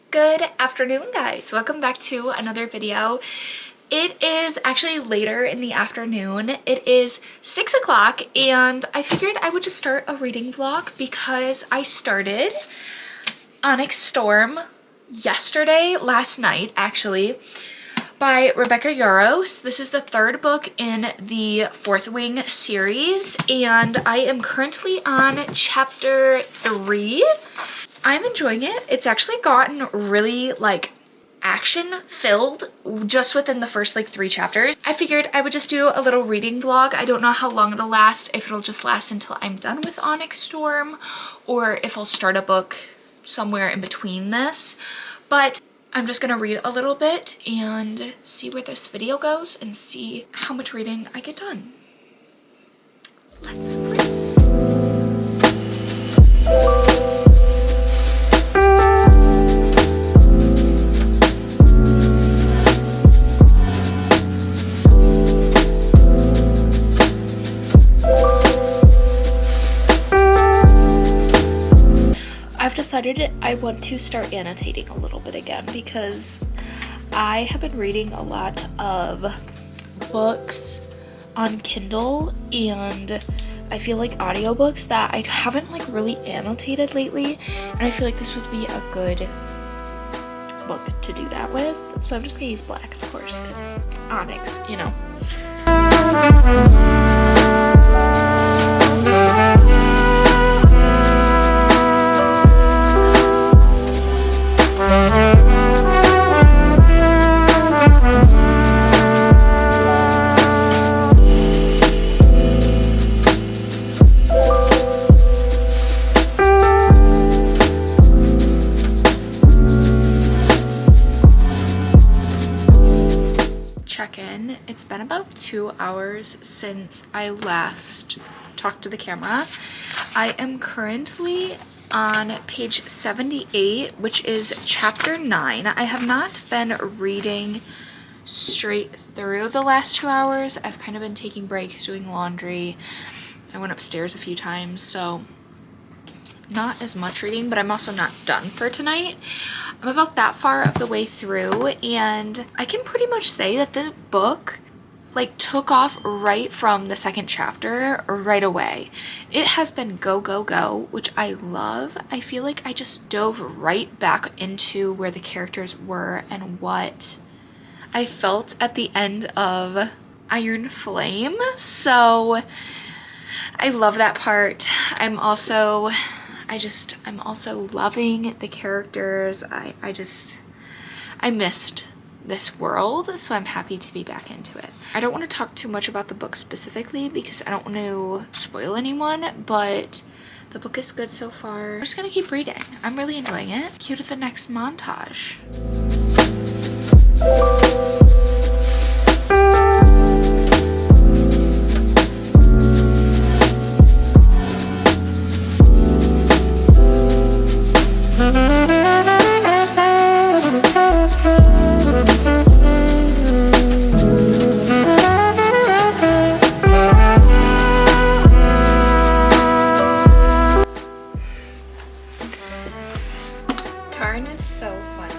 Good afternoon, guys. Welcome back to another video. It is actually later in the afternoon. It is 6 o'clock and I figured I would just start a reading vlog because I started Onyx Storm last night actually, by Rebecca Yarros. This is the third book in the Fourth Wing series and I am currently on chapter 3. I'm enjoying it. It's actually gotten really action filled just within the first 3 chapters. I figured I would just do a little reading vlog. I don't know how long it'll last, if it'll just last until I'm done with Onyx Storm or if I'll start a book somewhere in between this, but I'm just gonna read a little bit and see where this video goes and see how much reading I get done. Let's read. I've decided I want to start annotating a little bit again because I have been reading a lot of books on Kindle and I feel like audiobooks that I haven't really annotated lately, and I feel like this would be a good book to do that with. So I'm just gonna use black, of course, because Onyx, you know. Check-in. It's been about 2 hours since I last talked to the camera. I am currently on page 78, which is chapter 9. I have not been reading straight through the last 2 hours. I've kind of been taking breaks, doing laundry. I went upstairs a few times, so not as much reading, but I'm also not done for tonight. I'm about that far of the way through and I can pretty much say that this book took off right from the second chapter right away. It has been go, go, go, which I love. I feel like I just dove right back into where the characters were and what I felt at the end of Iron Flame. So I love that part. I'm also loving the characters. I missed this world, so I'm happy to be back into it. I don't want to talk too much about the book specifically because I don't want to spoil anyone, but the book is good so far. I'm just gonna keep reading. I'm really enjoying it. Cue to the next montage. Tarn is so funny.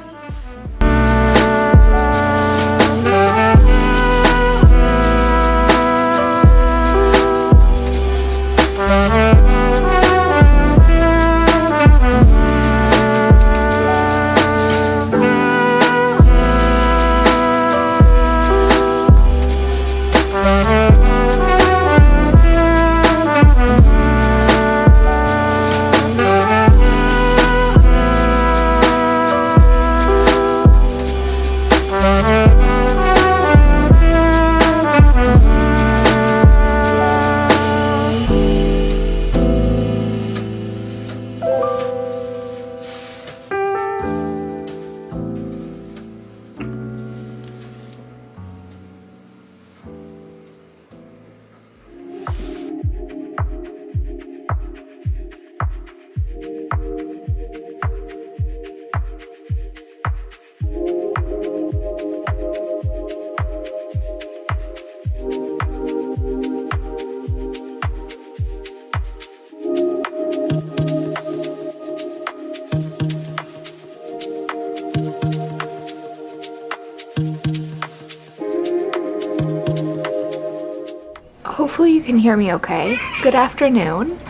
can hear me okay. Good afternoon.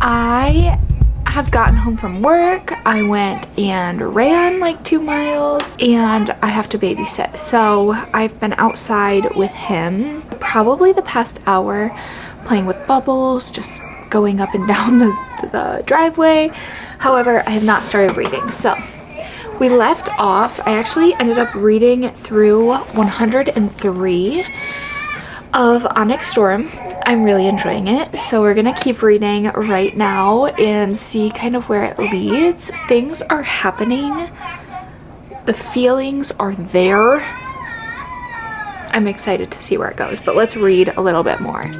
I have gotten home from work. I went and ran like 2 miles and I have to babysit. So I've been outside with him probably the past hour playing with bubbles, just going up and down the driveway. However, I have not started reading. So we left off, I actually ended up reading through 103 of Onyx Storm. I'm really enjoying it, so we're gonna keep reading right now and see kind of where it leads. Things are happening, the feelings are there. I'm excited to see where it goes, but let's read a little bit more.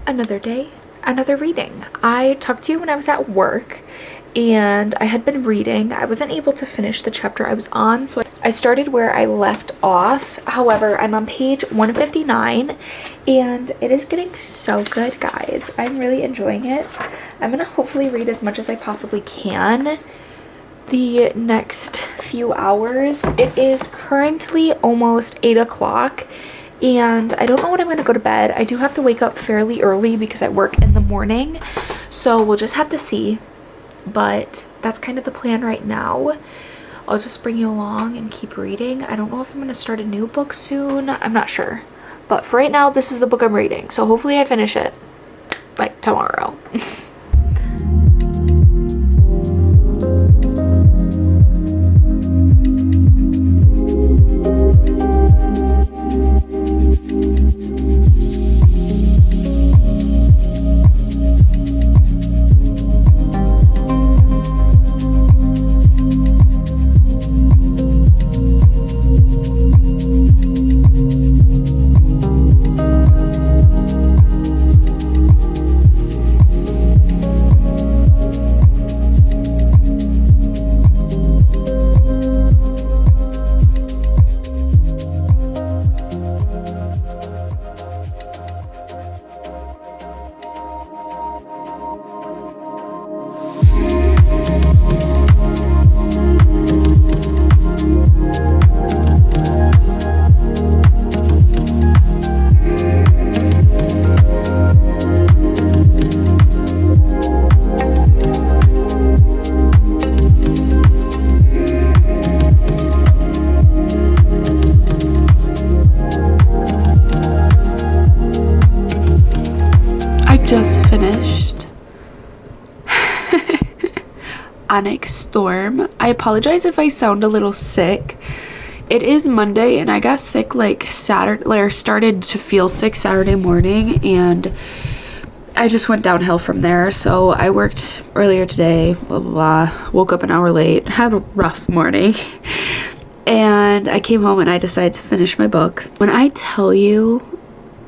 Another day, another reading. I talked to you when I was at work and I had been reading. I wasn't able to finish the chapter I was on, so I started where I left off. However, I'm on page 159 and it is getting so good, guys. I'm really enjoying it. I'm gonna hopefully read as much as I possibly can the next few hours. It is currently almost 8 o'clock and I don't know when I'm gonna go to bed. I do have to wake up fairly early because I work in the morning, so we'll just have to see, but that's kind of the plan right now. I'll just bring you along and keep reading. I don't know if I'm gonna start a new book soon. I'm not sure, but for right now this is the book I'm reading, so hopefully I finish it like tomorrow. Just finished Onyx Storm. I apologize if I sound a little sick. It is Monday and I got sick like Saturday, or started to feel sick Saturday morning, and I just went downhill from there. So I worked earlier today, blah blah blah, woke up an hour late, had a rough morning, and I came home and I decided to finish my book. When I tell you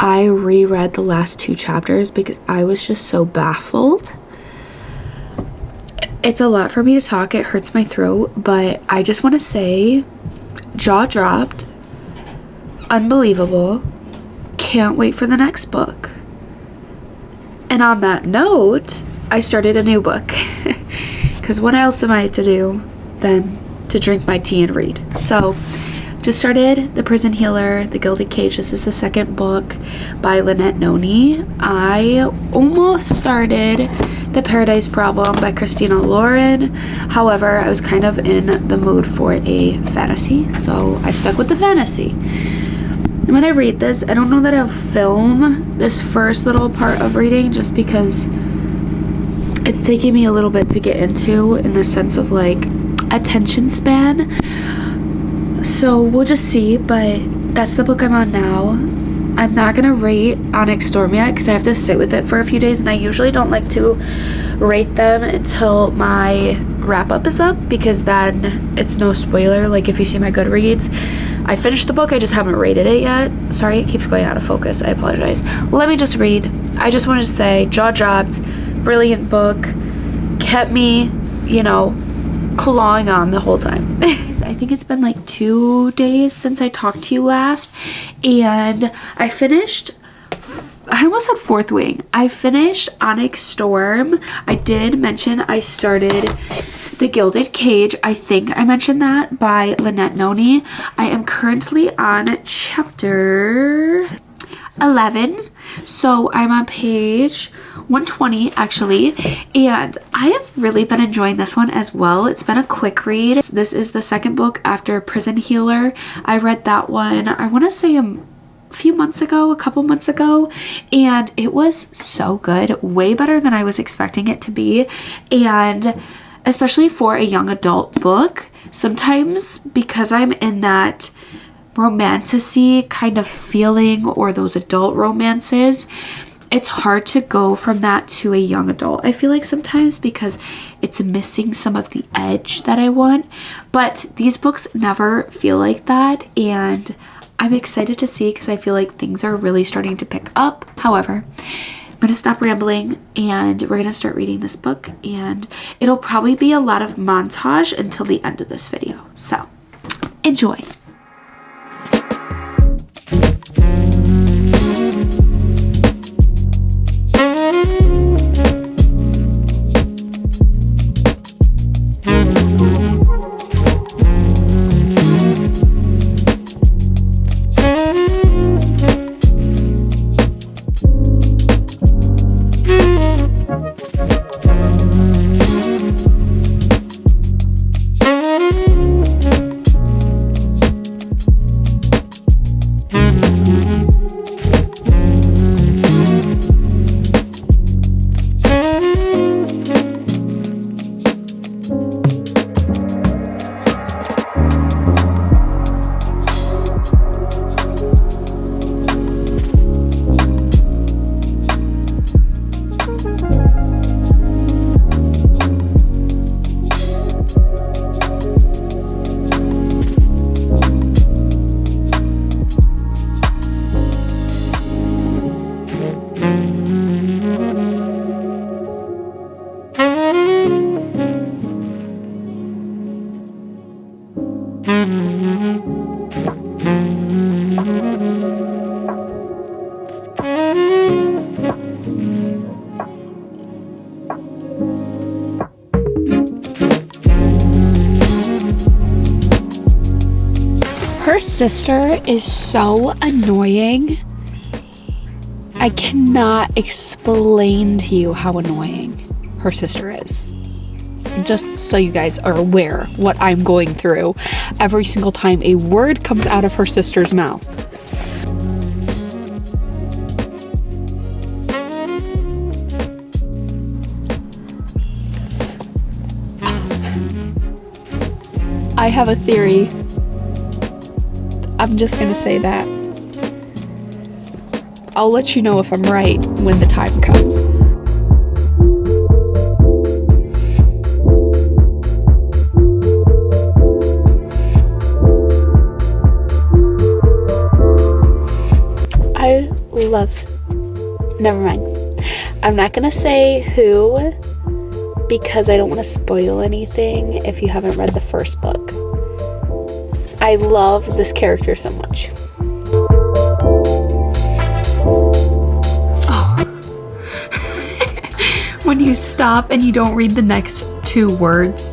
I reread the last 2 chapters because I was just so baffled. It's a lot for me to talk, it hurts my throat, but I just want to say, jaw dropped, unbelievable, can't wait for the next book. And on that note, I started a new book because what else am I to do than to drink my tea and read? So just started The Prison Healer, The Gilded Cage. This is the 2nd book by Lynette Noni. I almost started The Paradise Problem by Christina Lauren. However, I was kind of in the mood for a fantasy, so I stuck with the fantasy. And when I read this, I don't know that I'll film this first little part of reading just because it's taking me a little bit to get into, in the sense of like attention span. So we'll just see, but that's the book I'm on now. I'm not gonna rate Onyx Storm yet because I have to sit with it for a few days, and I usually don't like to rate them until my wrap up is up, because then it's no spoiler. Like if you see my Goodreads, I finished the book, I just haven't rated it yet. Sorry, it keeps going out of focus, I apologize. Let me just read. I just wanted to say, jaw dropped, brilliant book, kept me, you know, clawing on the whole time. I think it's been like 2 days since I talked to you last, and I finished, I almost said Fourth Wing. I finished Onyx Storm. I did mention I started The Gilded Cage. I think I mentioned that, by Lynette Noni. I am currently on chapter 11, so I'm on page 120 actually, and I have really been enjoying this one as well. It's been a quick read. This is the second book after Prison Healer. I read that one, I want to say a couple months ago, and it was so good, way better than I was expecting it to be. And especially for a young adult book, sometimes because I'm in that romantasy kind of feeling, or those adult romances, it's hard to go from that to a young adult, I feel like sometimes, because it's missing some of the edge that I want. But these books never feel like that, and I'm excited to see, because I feel like things are really starting to pick up. However, I'm gonna stop rambling and we're gonna start reading this book, and it'll probably be a lot of montage until the end of this video. So enjoy. Her sister is so annoying. I cannot explain to you how annoying her sister is. Just so you guys are aware what I'm going through every single time a word comes out of her sister's mouth. I have a theory. I'm just gonna say that. I'll let you know if I'm right when the time comes. Never mind. I'm not gonna say who, because I don't want to spoil anything if you haven't read the first book. I love this character so much. Oh. When you stop and you don't read the next 2 words.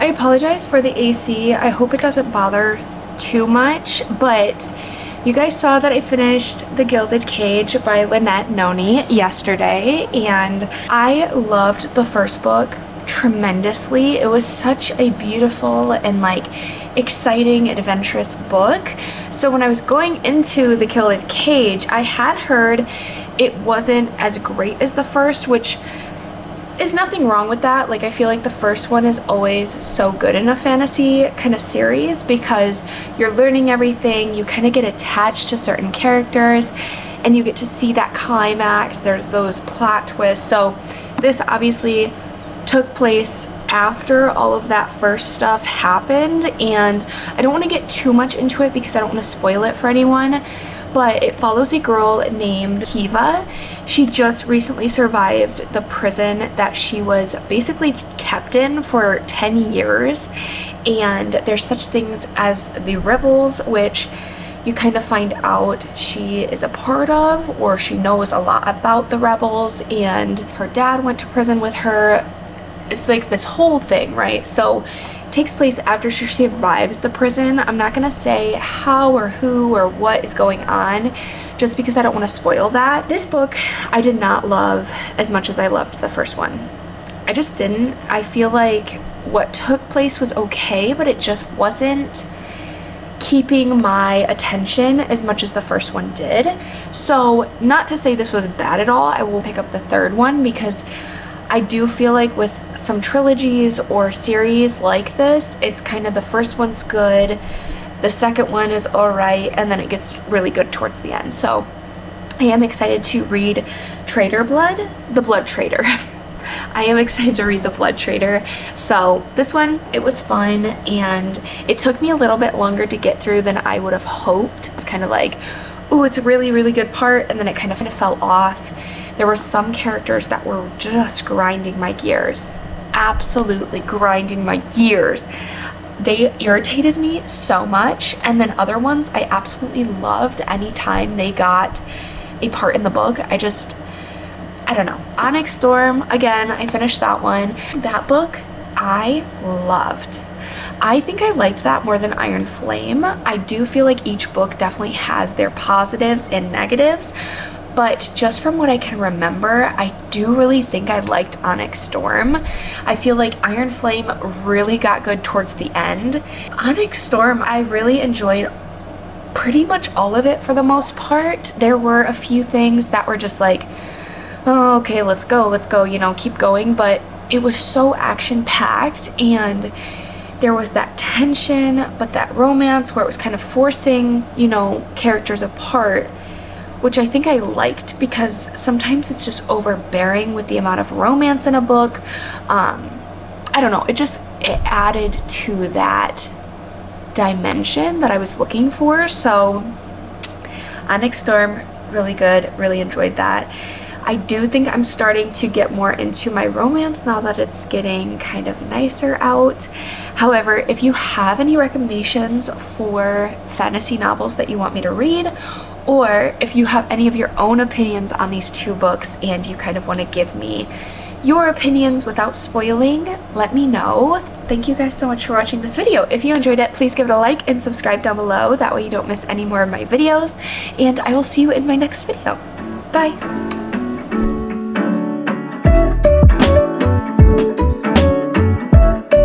I apologize for the AC. I hope it doesn't bother too much, but you guys saw that I finished The Gilded Cage by Lynette Noni yesterday, and I loved the first book tremendously. It was such a beautiful and like exciting, adventurous book. So when I was going into The Gilded Cage, I had heard it wasn't as great as the first, which is nothing wrong with that. Like, I feel like the first one is always so good in a fantasy kind of series because you're learning everything, you kind of get attached to certain characters, and you get to see that climax. There's those plot twists. So this obviously took place after all of that first stuff happened, and I don't want to get too much into it because I don't want to spoil it for anyone. But it follows a girl named Kiva. She just recently survived the prison that she was basically kept in for 10 years. And there's such things as the rebels, which you kind of find out she is a part of, or she knows a lot about the rebels, and her dad went to prison with her. It's like this whole thing, right? So takes place after she survives the prison. I'm not gonna say how or who or what is going on just because I don't want to spoil that. This book I did not love as much as I loved the first one. I just didn't. I feel like what took place was okay, but it just wasn't keeping my attention as much as the first one did. So not to say this was bad at all. I will pick up the third one because I do feel like with some trilogies or series like this, it's kind of the first one's good, the second one is alright, and then it gets really good towards the end. So I am excited to read Traitor Blood, The Blood Traitor. I am excited to read The Blood Traitor. So this one, it was fun, and it took me a little bit longer to get through than I would have hoped. It's kind of like, ooh, it's a really, really good part, and then it kind of fell off. There were some characters that were just grinding my gears. Absolutely grinding my gears. They irritated me so much, and then other ones I absolutely loved anytime they got a part in the book. I don't know. Onyx Storm, again, I finished that one. That book I loved. I think I liked that more than Iron Flame. I do feel like each book definitely has their positives and negatives, but just from what I can remember, I do really think I liked Onyx Storm. I feel like Iron Flame really got good towards the end. Onyx Storm, I really enjoyed pretty much all of it for the most part. There were a few things that were just like, oh, okay, let's go, you know, keep going. But it was so action-packed, and there was that tension, but that romance where it was kind of forcing, you know, characters apart, which I think I liked because sometimes it's just overbearing with the amount of romance in a book. I don't know, it added to that dimension that I was looking for. So Onyx Storm, really good, really enjoyed that. I do think I'm starting to get more into my romance now that it's getting kind of nicer out. However, if you have any recommendations for fantasy novels that you want me to read, or if you have any of your own opinions on these two books and you kind of want to give me your opinions without spoiling, let me know. Thank you guys so much for watching this video. If you enjoyed it, please give it a like and subscribe down below. That way you don't miss any more of my videos, and I will see you in my next video. Bye!